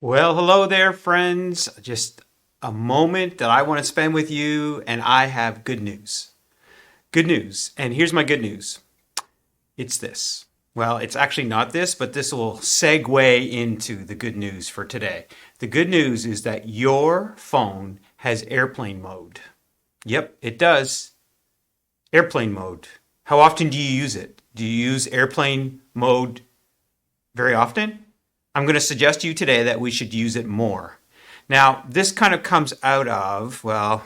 Well, hello there, friends. Just a moment that I want to spend with you, and I have good news. Good news. And here's my good news it's this. Well, it's actually not this, but this will segue into the good news for today. The good news is that your phone has airplane mode. Yep, it does. Airplane mode. How often do you use it? Do you use airplane mode very often? I'm going to suggest to you today that we should use it more. Now, this kind of comes out of, well,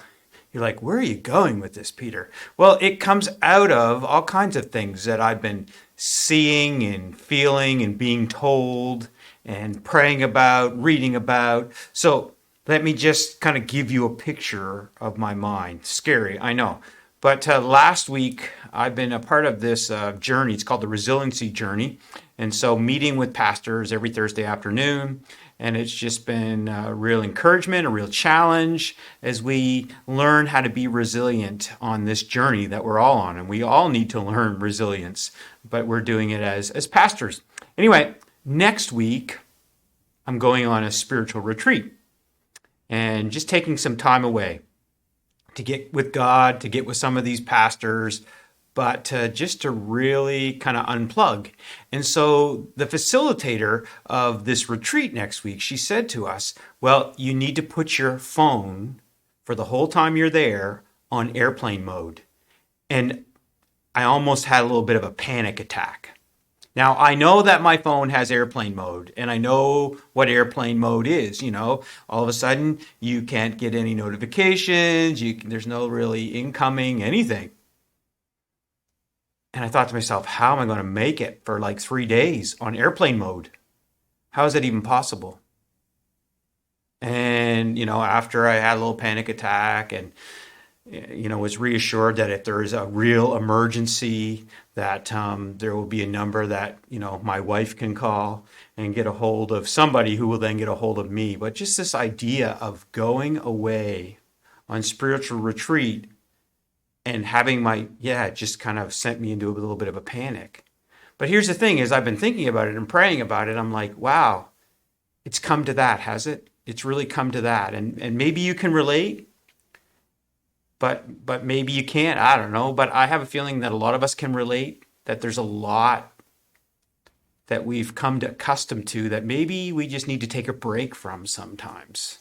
you're like, where are you going with this, Peter? Well, it comes out of all kinds of things that I've been seeing and feeling and being told and praying about, reading about. So let me just kind of give you a picture of my mind. Scary, I know. But last week, I've been a part of this journey. It's called the Resiliency Journey. And so, meeting with pastors every Thursday afternoon. And it's just been a real encouragement, a real challenge as we learn how to be resilient on this journey that we're all on. And we all need to learn resilience, but we're doing it as pastors. Anyway, next week, I'm going on a spiritual retreat and just taking some time away to get with God, to get with some of these pastors, but just to really kind of unplug. And so the facilitator of this retreat next week, she said to us, well, you need to put your phone for the whole time you're there on airplane mode. And I almost had a little bit of a panic attack. Now, I know that my phone has airplane mode, and I know what airplane mode is. All of a sudden, you can't get any notifications, there's no really incoming anything. And I thought to myself, how am I going to make it for like 3 days on airplane mode? How is that even possible? And, after I had a little panic attack and was reassured that if there is a real emergency, that there will be a number that my wife can call and get a hold of somebody who will then get a hold of me. But just this idea of going away on spiritual retreat and having it just kind of sent me into a little bit of a panic. But here's the thing: as I've been thinking about it and praying about it, I'm like, wow, it's come to that, has it? It's really come to that, and maybe you can relate. But maybe you can't. I don't know. But I have a feeling that a lot of us can relate, that there's a lot that we've come to accustomed to that maybe we just need to take a break from sometimes.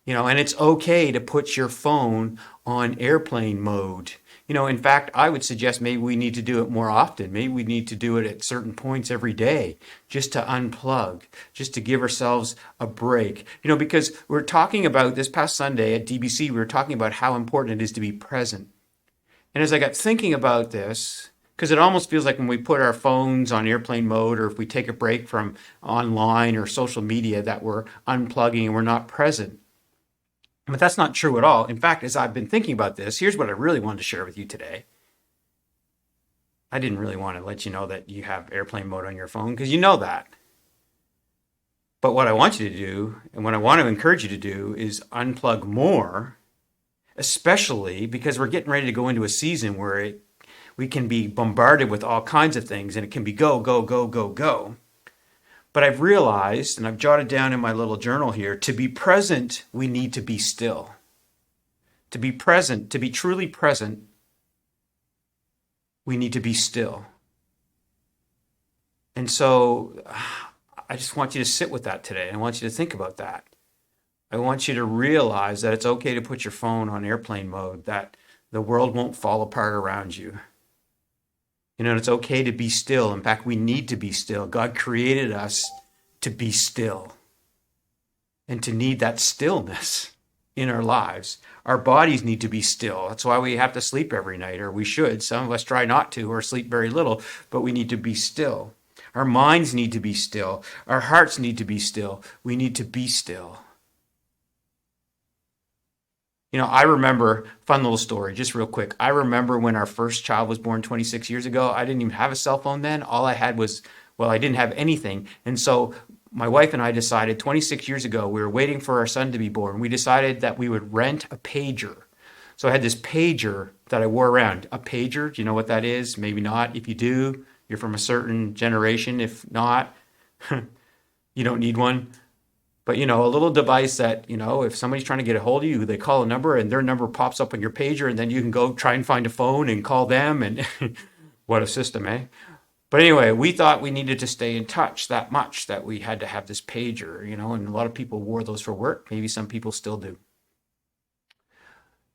And it's okay to put your phone on airplane mode. In fact, I would suggest maybe we need to do it more often. Maybe we need to do it at certain points every day just to unplug, just to give ourselves a break. Because we're talking about this past Sunday at DBC, we were talking about how important it is to be present. And as I got thinking about this, because it almost feels like when we put our phones on airplane mode or if we take a break from online or social media that we're unplugging and we're not present. But that's not true at all. In fact, as I've been thinking about this, here's what I really wanted to share with you today. I didn't really want to let you know that you have airplane mode on your phone because you know that. But what I want you to do, and what I want to encourage you to do, is unplug more, especially because we're getting ready to go into a season where we can be bombarded with all kinds of things and it can be go, go, go, go, go. But I've realized, and I've jotted down in my little journal here, to be present, we need to be still. To be present, to be truly present, we need to be still. And so I just want you to sit with that today. I want you to think about that. I want you to realize that it's okay to put your phone on airplane mode, that the world won't fall apart around you. It's okay to be still. In fact, we need to be still. God created us to be still and to need that stillness in our lives. Our bodies need to be still. That's why we have to sleep every night, or we should. Some of us try not to or sleep very little, but we need to be still. Our minds need to be still. Our hearts need to be still. We need to be still. I remember, fun little story, just real quick. I remember when our first child was born 26 years ago. I didn't even have a cell phone then. All I had was, I didn't have anything. And so my wife and I decided 26 years ago, we were waiting for our son to be born. We decided that we would rent a pager. So I had this pager that I wore around. A pager, do you know what that is? Maybe not. If you do, you're from a certain generation. If not, you don't need one. But, a little device that, if somebody's trying to get a hold of you, they call a number and their number pops up on your pager, and then you can go try and find a phone and call them. And what a system, eh? But anyway, we thought we needed to stay in touch that much that we had to have this pager, and a lot of people wore those for work. Maybe some people still do.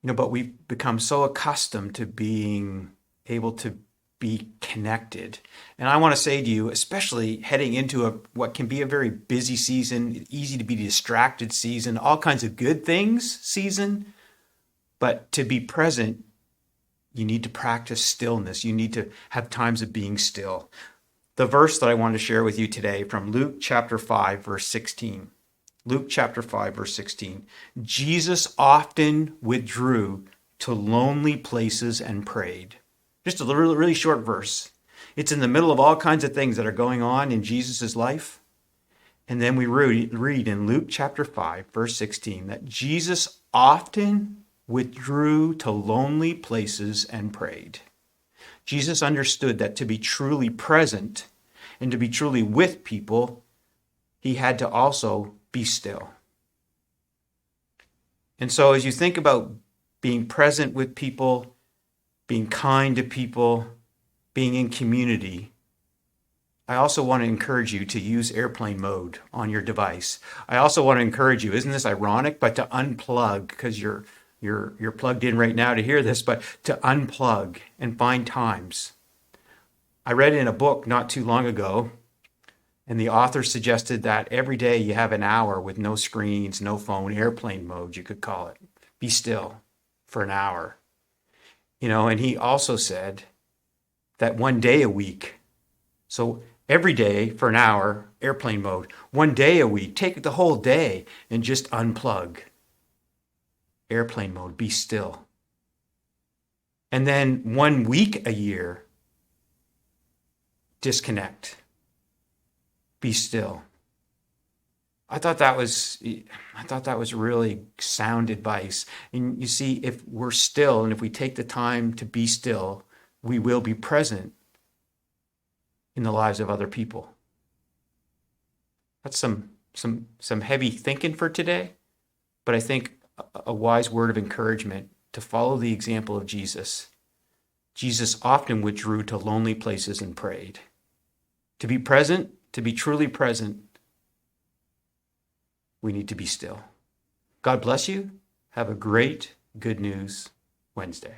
But we've become so accustomed to being able to be connected. And I want to say to you, especially heading into what can be a very busy season, easy to be distracted season, all kinds of good things season, but to be present, you need to practice stillness. You need to have times of being still. The verse that I want to share with you today from Luke chapter 5, verse 16. Luke chapter 5, verse 16. Jesus often withdrew to lonely places and prayed. Just a really, really short verse. It's in the middle of all kinds of things that are going on in Jesus' life. And then we read in Luke chapter 5, verse 16, that Jesus often withdrew to lonely places and prayed. Jesus understood that to be truly present and to be truly with people, he had to also be still. And so as you think about being present with people, being kind to people, being in community, I also want to encourage you to use airplane mode on your device. I also want to encourage you, isn't this ironic, but to unplug, because you're plugged in right now to hear this, but to unplug and find times. I read in a book not too long ago, and the author suggested that every day you have an hour with no screens, no phone, airplane mode, you could call it. Be still for an hour. And he also said that 1 day a week. So every day for an hour, airplane mode. 1 day a week, take the whole day and just unplug. Airplane mode, be still. And then 1 week a year, disconnect. Be still. I thought that was really sound advice. And you see, if we're still and if we take the time to be still, we will be present in the lives of other people. That's some heavy thinking for today, but I think a wise word of encouragement to follow the example of Jesus. Jesus often withdrew to lonely places and prayed. To be present, to be truly present, we need to be still. God bless you. Have a great Good News Wednesday.